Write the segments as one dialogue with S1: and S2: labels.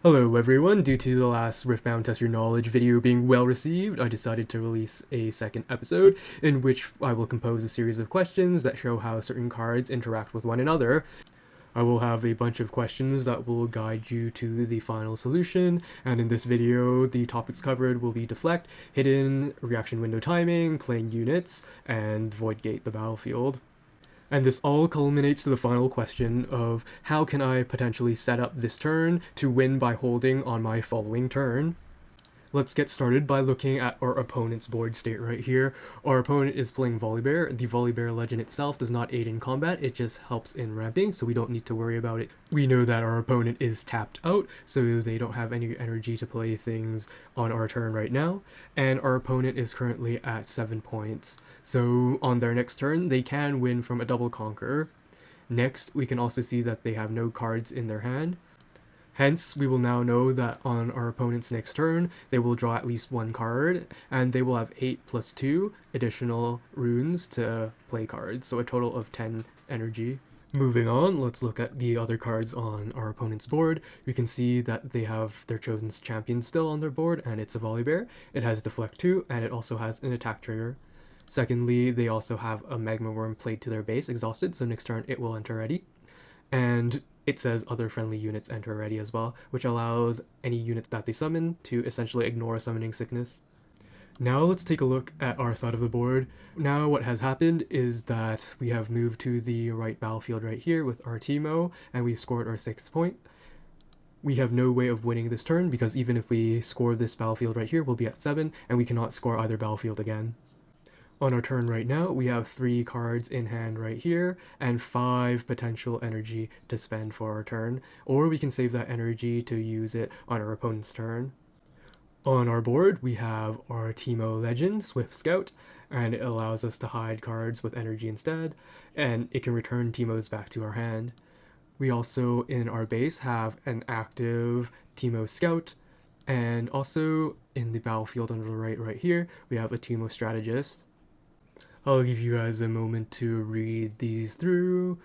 S1: Hello everyone, due to the last Riftbound Test Your Knowledge video being well received, I decided to release a second episode in which I will compose a series of questions that show how certain cards interact with one another. I will have a bunch of questions that will guide you to the final solution, and in this video, the topics covered will be Deflect, Hidden, Reaction Window Timing, Playing Units, and Void Gate the Battlefield. And this all culminates to the final question of how can I potentially set up this turn to win by holding on my following turn. Let's get started by looking at our opponent's board state right here. Our opponent is playing Volibear. The Volibear legend itself does not aid in combat, it just helps in ramping, so we don't need to worry about it. We know that our opponent is tapped out, so they don't have any energy to play things on our turn right now, and our opponent is currently at 7 points. So on their next turn, they can win from a double conquer. Next, we can also see that they have no cards in their hand. Hence, we will now know that on our opponent's next turn, they will draw at least one card, and they will have 8 plus 2 additional runes to play cards, so a total of 10 energy. Moving on, let's look at the other cards on our opponent's board. We can see that they have their chosen champion still on their board, and it's a Volibear. It has Deflect 2, and it also has an attack trigger. Secondly, they also have a Magma Worm played to their base, exhausted, so next turn it will enter ready. And it says other friendly units enter ready as well, which allows any units that they summon to essentially ignore summoning sickness. Now let's take a look at our side of the board. Now what has happened is that we have moved to the right battlefield right here with our Teemo, and we've scored our 6th point. We have no way of winning this turn because even if we score this battlefield right here, we'll be at 7, and we cannot score either battlefield again. On our turn right now, we have 3 cards in hand right here, and 5 potential energy to spend for our turn, or we can save that energy to use it on our opponent's turn. On our board, we have our Teemo Legend, Swift Scout, and it allows us to hide cards with energy instead, and it can return Teemos back to our hand. We also, in our base, have an active Teemo Scout, and also in the battlefield on the right here, we have a Teemo Strategist. I'll give you guys a moment to read these through.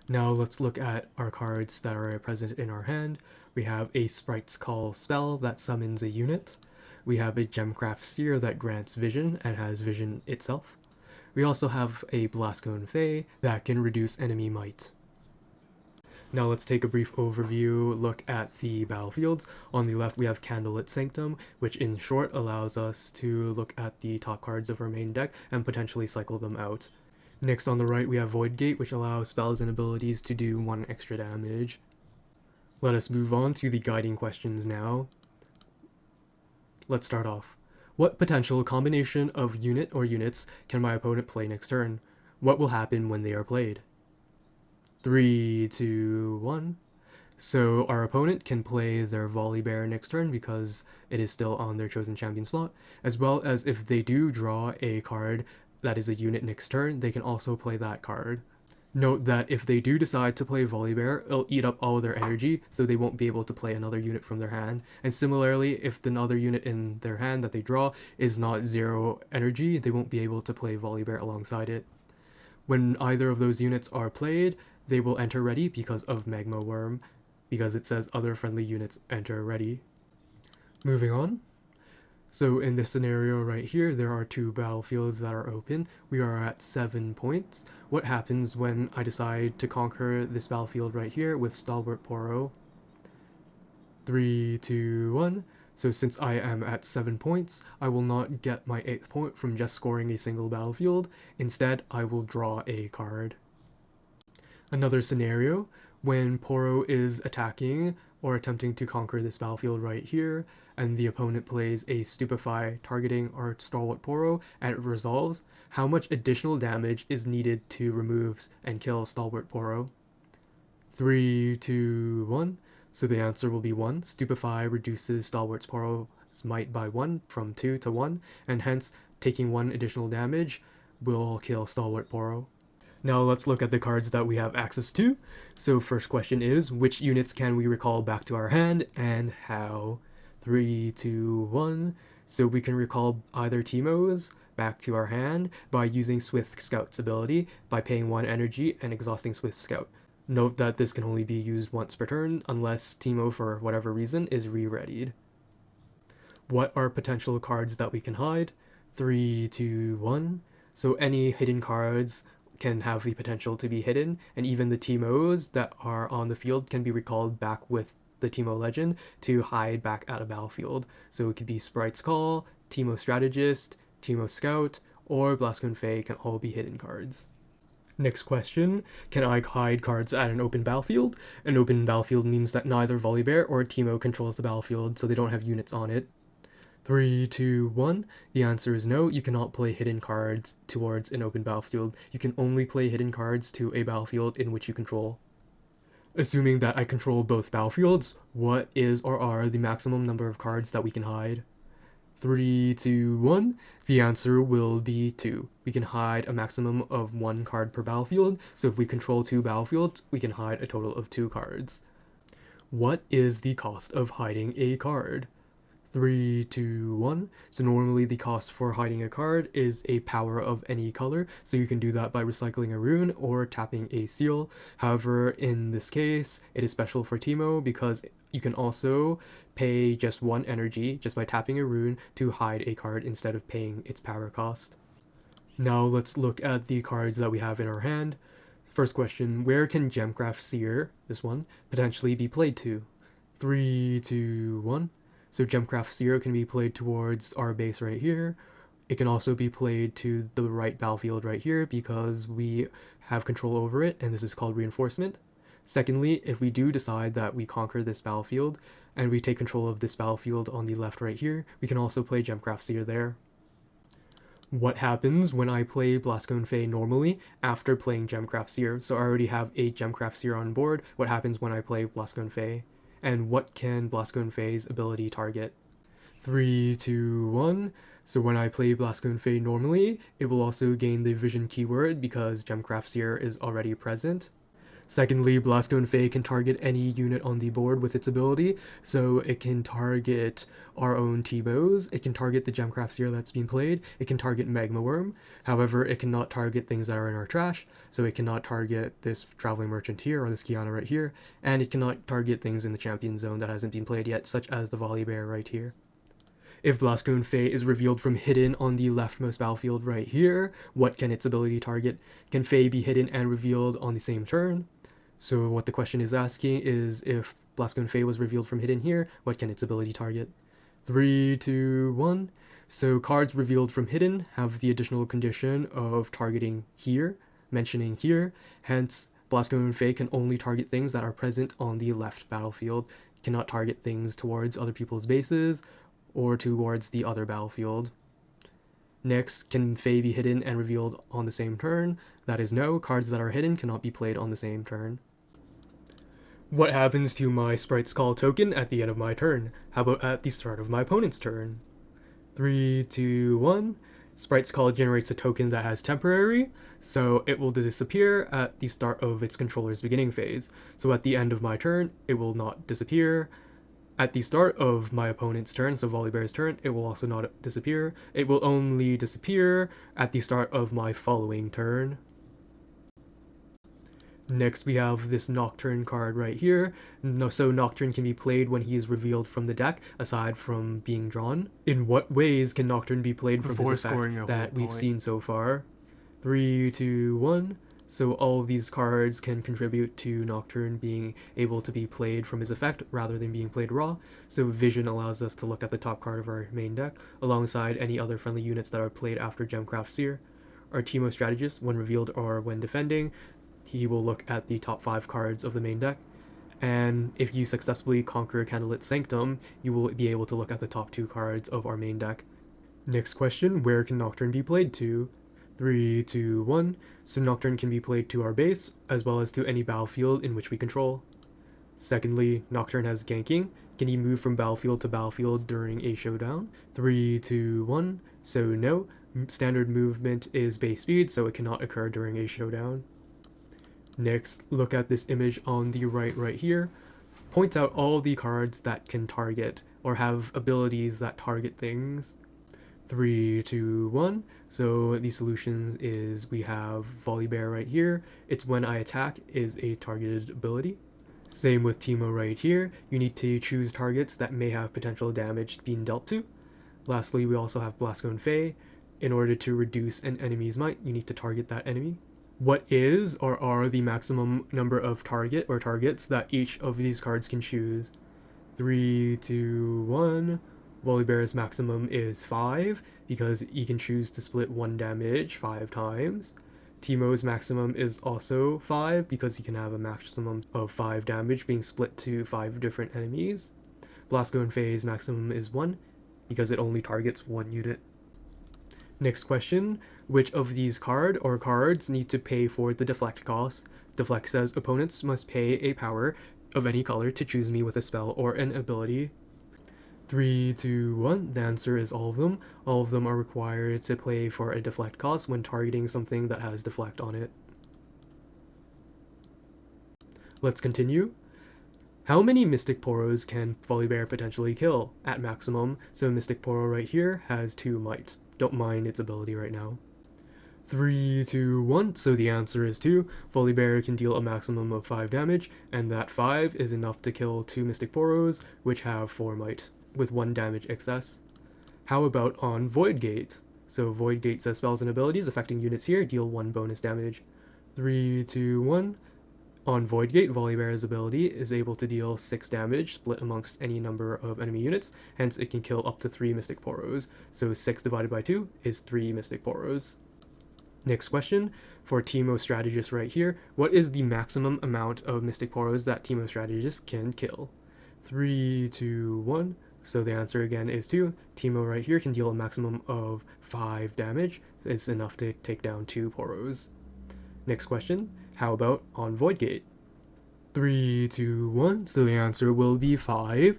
S1: Now let's look at our cards that are present in our hand. We have a Sprite's Call spell that summons a unit. We have a Gemcraft Seer that grants vision and has vision itself. We also have a Blastcone Fae that can reduce enemy might. Now let's take a brief overview look at the battlefields. On the left we have Candlelit Sanctum, which in short allows us to look at the top cards of our main deck and potentially cycle them out. Next on the right we have Void Gate, which allows spells and abilities to do 1 extra damage. Let us move on to the guiding questions now. Let's start off. What potential combination of unit or units can my opponent play next turn? What will happen when they are played? 3, 2, 1. So our opponent can play their Volibear next turn because it is still on their chosen champion slot, as well as if they do draw a card that is a unit next turn, they can also play that card. Note that if they do decide to play Volibear, it'll eat up all their energy, so they won't be able to play another unit from their hand. And similarly, if the other unit in their hand that they draw is not 0 energy, they won't be able to play Volibear alongside it. When either of those units are played, they will enter ready because of Magma Worm, because it says other friendly units enter ready. Moving on. So in this scenario right here, there are 2 battlefields that are open. We are at 7 points. What happens when I decide to conquer this battlefield right here with Stalwart Poro? 3, 2, 1. So since I am at 7 points, I will not get my 8th point from just scoring a single battlefield. Instead, I will draw a card. Another scenario, when Poro is attacking or attempting to conquer this battlefield right here, and the opponent plays a Stupefy targeting our Stalwart Poro and it resolves, how much additional damage is needed to remove and kill Stalwart Poro? 3, 2, 1. So the answer will be 1. Stupefy reduces Stalwart Poro's might by 1 from 2 to 1, and hence taking 1 additional damage will kill Stalwart Poro. Now let's look at the cards that we have access to. So first question is, which units can we recall back to our hand and how? 3, 2, 1. So we can recall either Teemos back to our hand by using Swift Scout's ability by paying 1 energy and exhausting Swift Scout. Note that this can only be used once per turn unless Teemo, for whatever reason, is re-readied. What are potential cards that we can hide? 3, 2, 1. So any hidden cards can have the potential to be hidden, and even the Teemos that are on the field can be recalled back with the Teemo Legend to hide back at a battlefield. So it could be Sprite's Call, Teemo Strategist, Teemo Scout, or Blascone Fae can all be hidden cards. Next question, can I hide cards at an open battlefield? An open battlefield means that neither Volibear or Teemo controls the battlefield, so they don't have units on it. 3, 2, 1. The answer is no, you cannot play hidden cards towards an open battlefield. You can only play hidden cards to a battlefield in which you control. Assuming that I control both battlefields, what is or are the maximum number of cards that we can hide? 3, 2, 1. The answer will be 2. We can hide a maximum of 1 card per battlefield, so if we control 2 battlefields, we can hide a total of 2 cards. What is the cost of hiding a card? 3, 2, 1. So normally the cost for hiding a card is a power of any color, so you can do that by recycling a rune or tapping a seal. However, in this case, it is special for Teemo because you can also pay just 1 energy just by tapping a rune to hide a card instead of paying its power cost. Now let's look at the cards that we have in our hand. First question, where can Gemcraft Seer, this one, potentially be played to? 3, 2, 1. So Gemcraft Seer can be played towards our base right here. It can also be played to the right battlefield right here because we have control over it, and this is called reinforcement. Secondly, if we do decide that we conquer this battlefield and we take control of this battlefield on the left right here, we can also play Gemcraft Seer there. What happens when I play Blascone Fae normally after playing Gemcraft Seer? So I already have a Gemcraft Seer on board. What happens when I play Blascone Fae? And what can Blascone Fae's ability target? 3, 2, 1. So when I play Blascone Fae normally, it will also gain the vision keyword because Gemcraft Seer is already present. Secondly, Blascone Fae can target any unit on the board with its ability, so it can target our own T-Bows, it can target the Gemcraft Seer that's being played, it can target Magma Worm. However, it cannot target things that are in our trash, so it cannot target this Traveling Merchant here or this Kiana right here, and it cannot target things in the Champion Zone that hasn't been played yet, such as the Volibear right here. If Blascone Fae is revealed from hidden on the leftmost battlefield right here, what can its ability target? Can Fae be hidden and revealed on the same turn? So what the question is asking is if Blascone Fae was revealed from hidden here, what can its ability target? 3, 2, 1. So cards revealed from hidden have the additional condition of targeting here, mentioning here. Hence, Blascone Fae can only target things that are present on the left battlefield. It cannot target things towards other people's bases or towards the other battlefield. Next, can Fae be hidden and revealed on the same turn? That is no. Cards that are hidden cannot be played on the same turn. What happens to my Sprite's Call token at the end of my turn? How about at the start of my opponent's turn? 3, 2, 1. Sprite's Call generates a token that has temporary, so it will disappear at the start of its controller's beginning phase. So at the end of my turn, it will not disappear. At the start of my opponent's turn, so Volibear's turn, it will also not disappear. It will only disappear at the start of my following turn. Next, we have this Nocturne card right here. So Nocturne can be played when he is revealed from the deck, aside from being drawn. In what ways can Nocturne be played from his effect that we've seen so far? 3, 2, 1. So all of these cards can contribute to Nocturne being able to be played from his effect rather than being played raw. So Vision allows us to look at the top card of our main deck, alongside any other friendly units that are played after Gemcraft Seer. Our Teemo Strategist, when revealed or when defending, he will look at the top 5 cards of the main deck, and if you successfully conquer Candlelit Sanctum, you will be able to look at the top 2 cards of our main deck. Next question, where can Nocturne be played to? 3, 2, 1. So Nocturne can be played to our base, as well as to any battlefield in which we control. Secondly, Nocturne has ganking. Can he move from battlefield to battlefield during a showdown? 3, 2, 1. So no. Standard movement is base speed, so it cannot occur during a showdown. Next, look at this image on the right here. Points out all the cards that can target or have abilities that target things. 3, 2, 1. So the solution is we have Volibear right here. It's when I attack is a targeted ability. Same with Teemo right here. You need to choose targets that may have potential damage being dealt to. Lastly, we also have Blasco and Faye. In order to reduce an enemy's might, you need to target that enemy. What is or are the maximum number of targets that each of these cards can choose? 3, 2, 1. Volibear's maximum is 5 because he can choose to split 1 damage 5 times. Teemo's maximum is also 5 because he can have a maximum of 5 damage being split to 5 different enemies. Blasco and Faye's maximum is 1 because it only targets 1 unit. Next question, which of these cards need to pay for the deflect cost? Deflect says opponents must pay a power of any color to choose me with a spell or an ability. 3, 2, 1. The answer is all of them. All of them are required to pay for a deflect cost when targeting something that has deflect on it. Let's continue. How many Mystic Poros can Volibear potentially kill at maximum? So Mystic Poro right here has 2 might. Don't mind its ability right now. 3, 2, 1. So the answer is 2. Volibear can deal a maximum of 5 damage, and that 5 is enough to kill 2 Mystic Poros, which have 4 might, with 1 damage excess. How about on Void Gate? So Void Gate says spells and abilities affecting units here deal 1 bonus damage. 3, 2, 1. On Void Gate, Volibear's ability is able to deal 6 damage, split amongst any number of enemy units, hence it can kill up to 3 Mystic Poros, so 6 divided by 2 is 3 Mystic Poros. Next question, for Teemo Strategist right here, what is the maximum amount of Mystic Poros that Teemo Strategist can kill? 3, 2, 1, so the answer again is 2. Teemo right here can deal a maximum of 5 damage, so it's enough to take down 2 Poros. Next question, how about on Void Gate? 3, 2, 1, so the answer will be 5.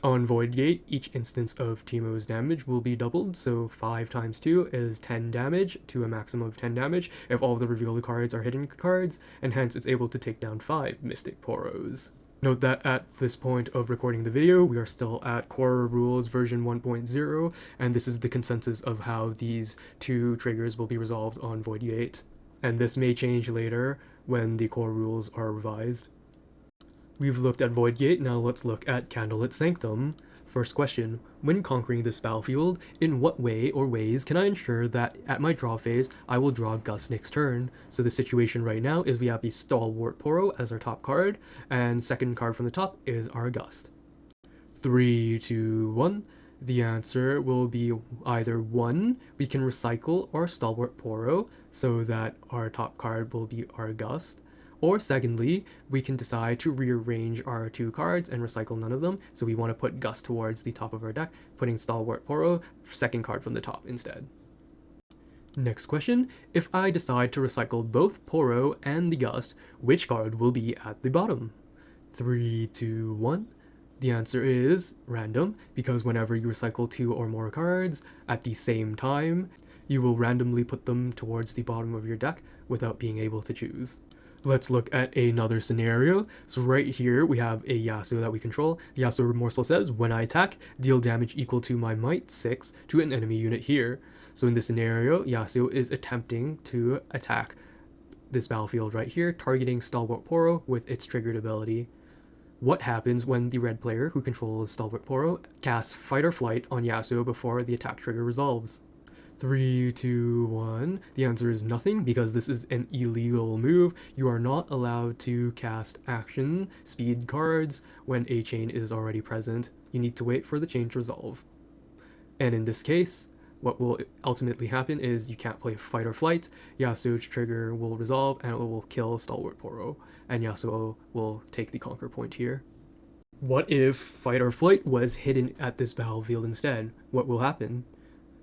S1: On Void Gate, each instance of Teemo's damage will be doubled, so 5 times 2 is 10 damage, to a maximum of 10 damage if all of the revealed cards are hidden cards, and hence it's able to take down 5 Mystic Poros. Note that at this point of recording the video, we are still at Core Rules version 1.0, and this is the consensus of how these 2 triggers will be resolved on Void Gate. And this may change later when the core rules are revised. We've looked at Void Gate, now let's look at Candlelit Sanctum. First question, when conquering this battlefield, in what way or ways can I ensure that at my draw phase, I will draw Gust next turn? So the situation right now is we have the Stalwart Poro as our top card, and second card from the top is our Gust. 3, 2, 1. The answer will be either 1, we can recycle our Stalwart Poro so that our top card will be our Gust, or secondly, we can decide to rearrange our 2 cards and recycle none of them, so we want to put Gust towards the top of our deck, putting Stalwart Poro, second card from the top instead. Next question, if I decide to recycle both Poro and the Gust, which card will be at the bottom? 3, 2, 1. The answer is random, because whenever you recycle 2 or more cards at the same time, you will randomly put them towards the bottom of your deck without being able to choose. Let's look at another scenario. So right here we have a Yasuo that we control. Yasuo Remorseful says, when I attack, deal damage equal to my might 6 to an enemy unit here. So in this scenario, Yasuo is attempting to attack this battlefield right here, targeting Stalwart Poro with its triggered ability. What happens when the red player who controls Stalwart Poro casts Fight or Flight on Yasuo before the attack trigger resolves? 3, 2, 1. The answer is nothing, because this is an illegal move. You are not allowed to cast action speed cards when a chain is already present. You need to wait for the chain to resolve. And in this case, what will ultimately happen is you can't play Fight or Flight, Yasuo's trigger will resolve and it will kill Stalwart Poro, and Yasuo will take the conquer point here. What if Fight or Flight was hidden at this battlefield instead? What will happen?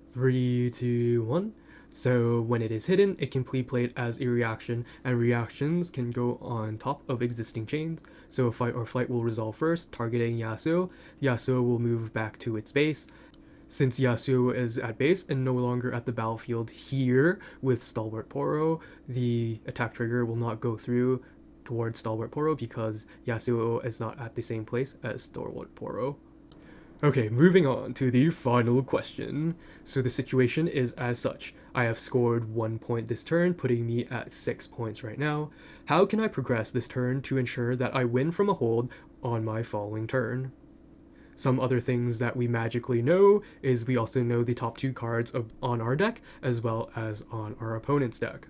S1: 3, 2, 1. So when it is hidden, it can be played as a reaction, and reactions can go on top of existing chains. So Fight or Flight will resolve first, targeting Yasuo. Yasuo will move back to its base. Since Yasuo is at base and no longer at the battlefield here with Stalwart Poro, the attack trigger will not go through towards Stalwart Poro because Yasuo is not at the same place as Stalwart Poro. Okay, moving on to the final question. So the situation is as such. I have scored 1 point this turn, putting me at 6 points right now. How can I progress this turn to ensure that I win from a hold on my following turn? Some other things that we magically know is we also know the top 2 cards on our deck as well as on our opponent's deck.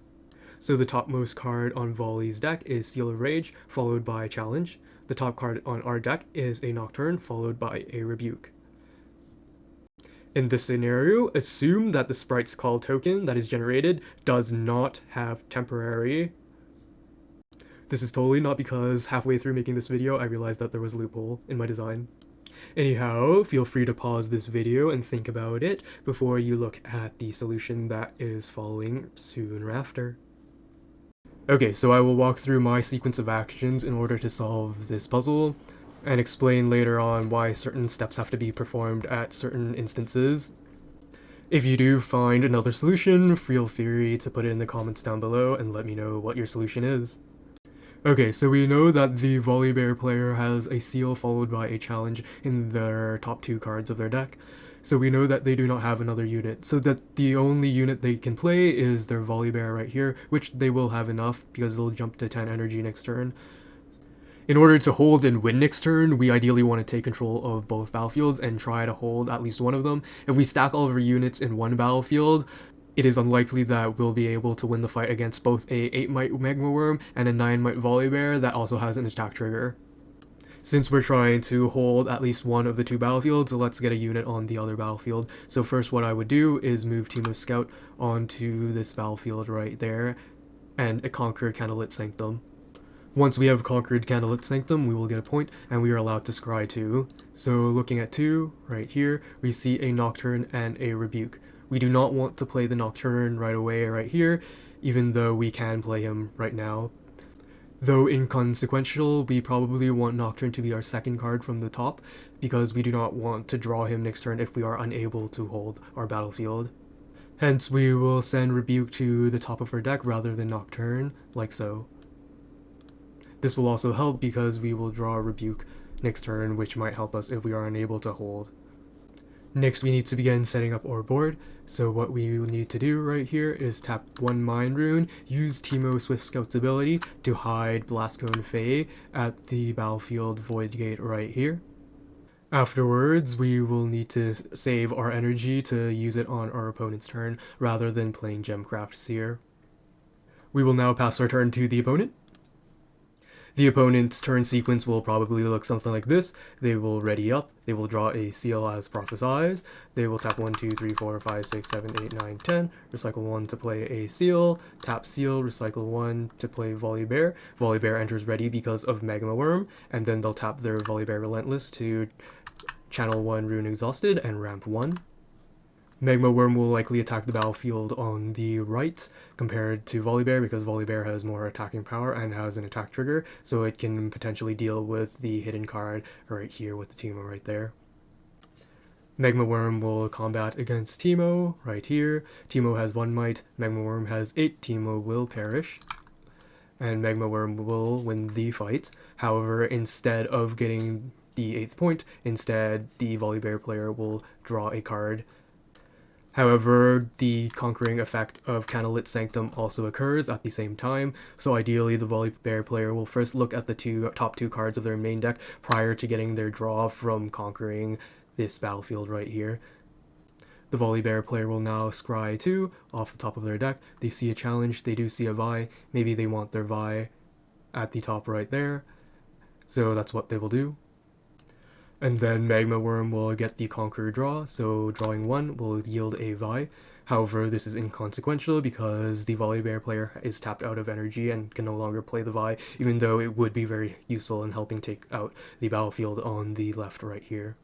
S1: So the topmost card on Volley's deck is Seal of Rage, followed by Challenge. The top card on our deck is a Nocturne, followed by a Rebuke. In this scenario, assume that the Sprite's Call token that is generated does not have temporary. This is totally not because halfway through making this video, I realized that there was a loophole in my design. Anyhow, feel free to pause this video and think about it before you look at the solution that is following soon after. Okay, so I will walk through my sequence of actions in order to solve this puzzle, and explain later on why certain steps have to be performed at certain instances. If you do find another solution, feel free to put it in the comments down below and let me know what your solution is. Okay, so we know that the Volibear player has a seal followed by a challenge in their top 2 cards of their deck. So we know that they do not have another unit, so that the only unit they can play is their Volibear right here, which they will have enough because they'll jump to 10 energy next turn. In order to hold and win next turn, we ideally want to take control of both battlefields and try to hold at least one of them. If we stack all of our units in one battlefield, it is unlikely that we'll be able to win the fight against both a 8-might Magma Worm and a 9-might Volibear that also has an attack trigger. Since we're trying to hold at least one of the 2 battlefields, let's get a unit on the other battlefield. So first what I would do is move Teemo Scout onto this battlefield right there and conquer Candlelit Sanctum. Once we have conquered Candlelit Sanctum, we will get a point, and we are allowed to scry 2. So looking at 2, right here, we see a Nocturne and a Rebuke. We do not want to play the Nocturne right away right here, even though we can play him right now. Though inconsequential, we probably want Nocturne to be our second card from the top, because we do not want to draw him next turn if we are unable to hold our battlefield. Hence, we will send Rebuke to the top of our deck rather than Nocturne, like so. This will also help because we will draw a Rebuke next turn, which might help us if we are unable to hold. Next, we need to begin setting up our board. So what we need to do right here is tap 1 Mind Rune, use Teemo Swift Scout's ability to hide Blastcone Fae at the battlefield Void Gate right here. Afterwards, we will need to save our energy to use it on our opponent's turn rather than playing Gemcraft Seer. We will now pass our turn to the opponent. The opponent's turn sequence will probably look something like this. They will ready up, they will draw a seal as prophesized, they will tap 1, 2, 3, 4, 5, 6, 7, 8, 9, 10, recycle 1 to play a seal, tap seal, recycle 1 to play Volibear. Volibear enters ready because of Magma Worm, and then they'll tap their Volibear Relentless to channel 1 Rune Exhausted and ramp 1. Magma Worm will likely attack the battlefield on the right compared to Volibear because Volibear has more attacking power and has an attack trigger, so it can potentially deal with the hidden card right here with the Teemo right there. Magma Worm will combat against Teemo right here. Teemo has 1 might, Magma Worm has 8, Teemo will perish, and Magma Worm will win the fight. However, instead of getting the 8th point, instead the Volibear player will draw a card. However, the conquering effect of Candlelit Sanctum also occurs at the same time, so ideally the Volibear player will first look at the top 2 cards of their main deck prior to getting their draw from conquering this battlefield right here. The Volibear player will now scry 2 off the top of their deck. They see a challenge, they do see a Vi, maybe they want their Vi at the top right there, so that's what they will do. And then Magma Worm will get the Conqueror draw, so drawing 1 will yield a Vi. However, this is inconsequential because the Volibear player is tapped out of energy and can no longer play the Vi, even though it would be very useful in helping take out the battlefield on the left right here.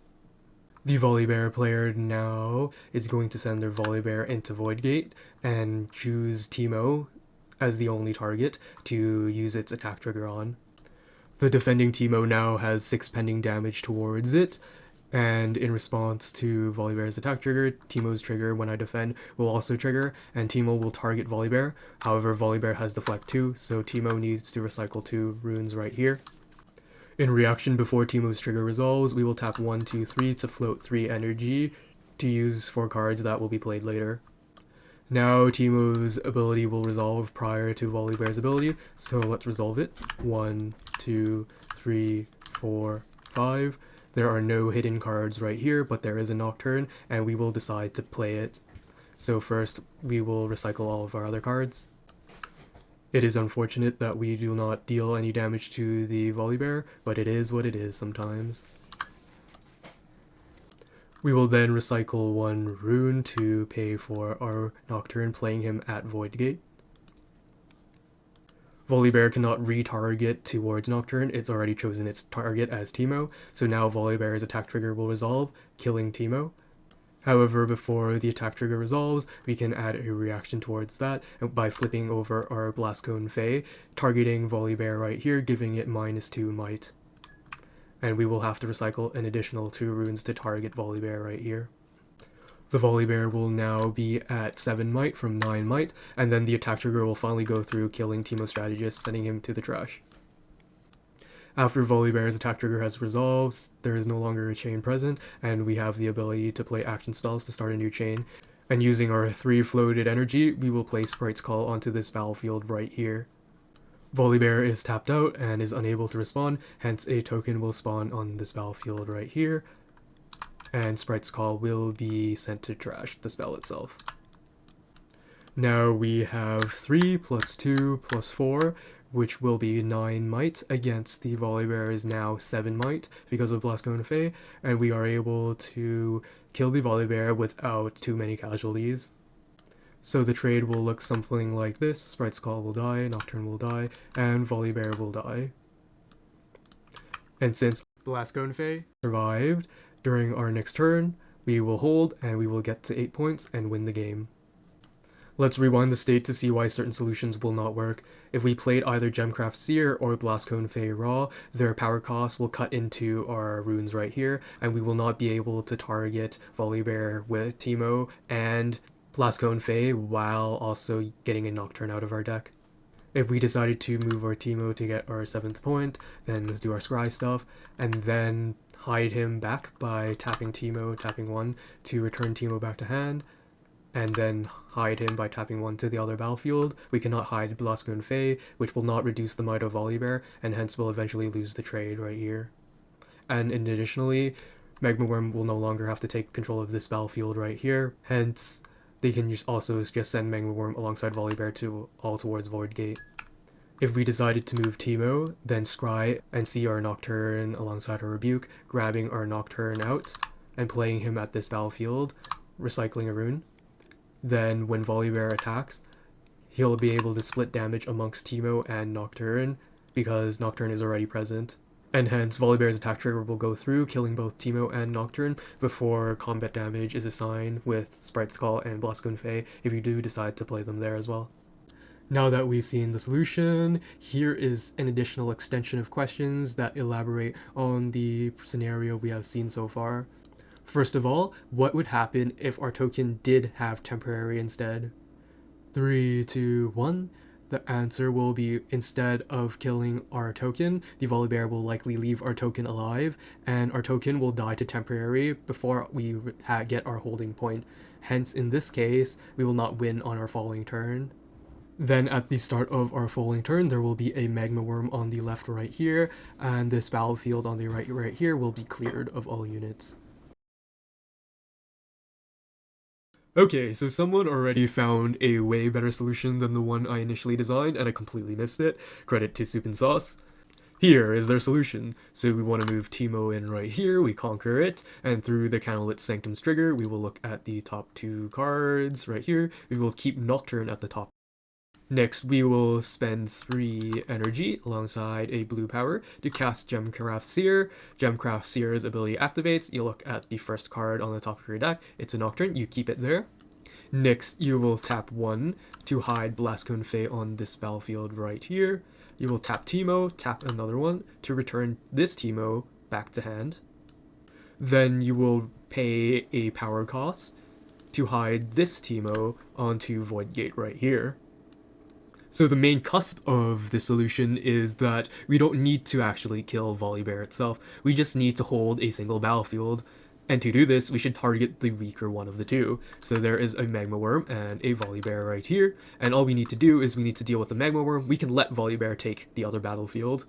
S1: The Volibear player now is going to send their Volibear into Void Gate and choose Teemo as the only target to use its attack trigger on. The defending Teemo now has 6 pending damage towards it, and in response to Volibear's attack trigger, Teemo's trigger when I defend will also trigger, and Teemo will target Volibear. However, Volibear has deflect 2, so Teemo needs to recycle 2 runes right here. In reaction, before Teemo's trigger resolves, we will tap 1, 2, 3 to float 3 energy to use for cards that will be played later. Now Teemo's ability will resolve prior to Volibear's ability, so let's resolve it. 1, 2, 3, 4, 5. There are no hidden cards right here, but there is a Nocturne, and we will decide to play it. So first, we will recycle all of our other cards. It is unfortunate that we do not deal any damage to the Volibear, but it is what it is sometimes. We will then recycle 1 rune to pay for our Nocturne, playing him at Void Gate. Volibear cannot retarget towards Nocturne, it's already chosen its target as Teemo, so now Volibear's attack trigger will resolve, killing Teemo. However, before the attack trigger resolves, we can add a reaction towards that by flipping over our Blast Cone Fey, targeting Volibear right here, giving it -2 might. And we will have to recycle an additional 2 runes to target Volibear right here. The Volibear will now be at 7 might from 9 might, and then the attack trigger will finally go through, killing Teemo Strategist, sending him to the trash. After Volibear's attack trigger has resolved, there is no longer a chain present, and we have the ability to play action spells to start a new chain. And using our 3 floated energy, we will play Sprite's Call onto this battlefield right here. Volibear is tapped out and is unable to respond, hence a token will spawn on this battlefield right here, and Sprite's Call will be sent to trash the spell itself. Now we have 3 plus 2 plus 4, which will be 9 might against the Volibear's now 7 might because of Blast Cone Fey, and we are able to kill the Volibear without too many casualties. So the trade will look something like this: Sprite's Call will die, Nocturne will die, and Volibear will die. And since Blast Cone Fey survived, during our next turn, we will hold and we will get to 8 points and win the game. Let's rewind the state to see why certain solutions will not work. If we played either Gemcraft Seer or Blast Cone Fey Raw, their power costs will cut into our runes right here, and we will not be able to target Volibear with Teemo and Blast Cone Fey while also getting a Nocturne out of our deck. If we decided to move our Teemo to get our 7th point, then let's do our scry stuff, and then hide him back by tapping Teemo, tapping 1 to return Teemo back to hand, and then hide him by tapping 1 to the other battlefield. We cannot hide Blast Cone Fey, which will not reduce the might of Volibear, and hence will eventually lose the trade right here. And additionally, Magma Worm will no longer have to take control of this battlefield right here, hence they can also just send Magma Worm alongside Volibear all towards Void Gate. If we decided to move Teemo, then scry and see our Nocturne alongside our Rebuke, grabbing our Nocturne out and playing him at this battlefield, recycling a rune. Then when Volibear attacks, he'll be able to split damage amongst Teemo and Nocturne because Nocturne is already present. And hence Volibear's attack trigger will go through, killing both Teemo and Nocturne before combat damage is assigned with Sprite's Call and Blast Cone Fey if you do decide to play them there as well. Now that we've seen the solution, here is an additional extension of questions that elaborate on the scenario we have seen so far. First of all, what would happen if our token did have temporary instead? 3, 2, 1. The answer will be, instead of killing our token, the Volibear will likely leave our token alive, and our token will die to temporary before we get our holding point. Hence, in this case, we will not win on our following turn. Then at the start of our following turn, there will be a Magma Worm on the left right here, and this battlefield on the right here will be cleared of all units. Okay, so someone already found a way better solution than the one I initially designed, and I completely missed it. Credit to Soup and Sauce. Here is their solution. So we want to move Teemo in right here, we conquer it, and through the Candlelit Sanctum's trigger, we will look at the top 2 cards right here. We will keep Nocturne at the top. Next, we will spend 3 energy alongside a blue power to cast Gemcraft Seer. Gemcraft Seer's ability activates. You look at the first card on the top of your deck. It's a Nocturne. You keep it there. Next, you will tap 1 to hide Blast Cone Fey on this battlefield right here. You will tap Teemo, tap another one to return this Teemo back to hand. Then you will pay a power cost to hide this Teemo onto Void Gate right here. So the main cusp of this solution is that we don't need to actually kill Volibear itself, we just need to hold a single battlefield. And to do this, we should target the weaker one of the two. So there is a Magma Worm and a Volibear right here, and all we need to do is we need to deal with the Magma Worm. We can let Volibear take the other battlefield.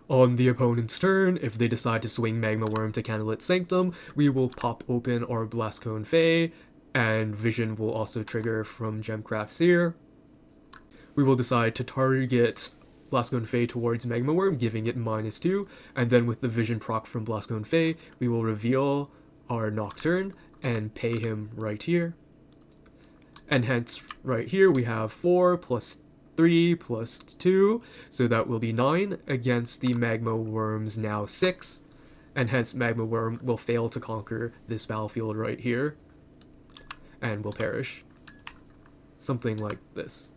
S1: On the opponent's turn, if they decide to swing Magma Worm to Candlelit Sanctum, we will pop open our Blast Cone Fae, and Vision will also trigger from Gemcraft Seer. We will decide to target Blast Cone Fae towards Magma Worm, giving it -2, and then with the Vision proc from Blast Cone Fae, we will reveal our Nocturne and pay him right here. And hence, right here, we have 4 plus 3 plus 2, so that will be 9 against the Magma Worm's now 6, and hence Magma Worm will fail to conquer this battlefield right here, and will perish. Something like this.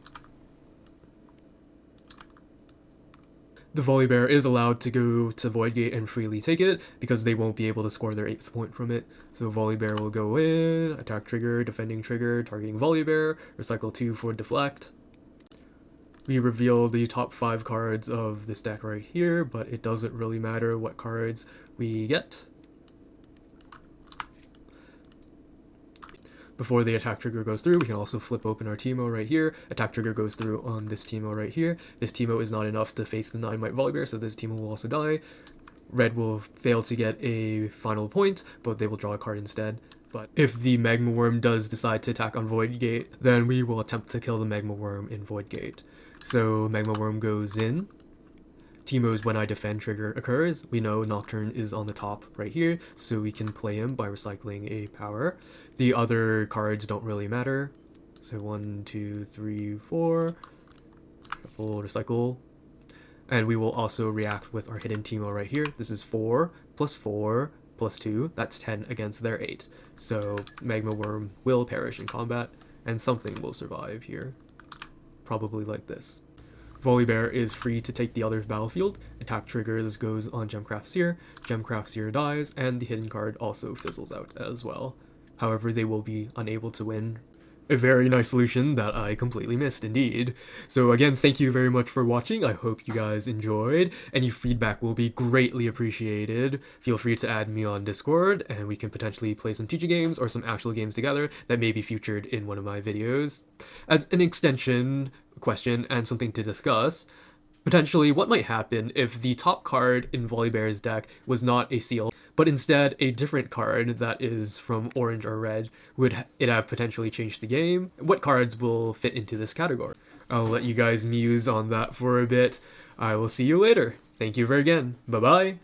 S1: The Volibear is allowed to go to Void Gate and freely take it, because they won't be able to score their 8th point from it. So Volibear will go in, attack trigger, defending trigger, targeting Volibear, recycle 2 for deflect. We reveal the top 5 cards of this deck right here, but it doesn't really matter what cards we get. Before the attack trigger goes through, we can also flip open our Teemo right here. Attack trigger goes through on this Teemo right here. This Teemo is not enough to face the 9-Might Volibear, so this Teemo will also die. Red will fail to get a final point, but they will draw a card instead. But if the Magma Worm does decide to attack on Void Gate, then we will attempt to kill the Magma Worm in Void Gate. So Magma Worm goes in. Teemo's When I Defend trigger occurs. We know Nocturne is on the top right here, so we can play him by recycling a power. The other cards don't really matter. So 1, 2, 3, 4. Full recycle. And we will also react with our hidden Teemo right here. This is 4 plus 4 plus 2. That's 10 against their 8. So Magma Worm will perish in combat, and something will survive here. Probably like this. Volibear is free to take the other's battlefield. Attack triggers goes on Gemcraft Seer. Gemcraft Seer dies, and the hidden card also fizzles out as well. However, they will be unable to win. A very nice solution that I completely missed, indeed. So again, thank you very much for watching. I hope you guys enjoyed. Any feedback will be greatly appreciated. Feel free to add me on Discord, and we can potentially play some teaching games or some actual games together that may be featured in one of my videos. As an extension question and something to discuss, potentially what might happen if the top card in Volibear's deck was not a seal, but instead a different card that is from orange or red. Would it have potentially changed the game? What cards will fit into this category? I'll let you guys muse on that for a bit. I will see you later. Thank you again. Bye-bye.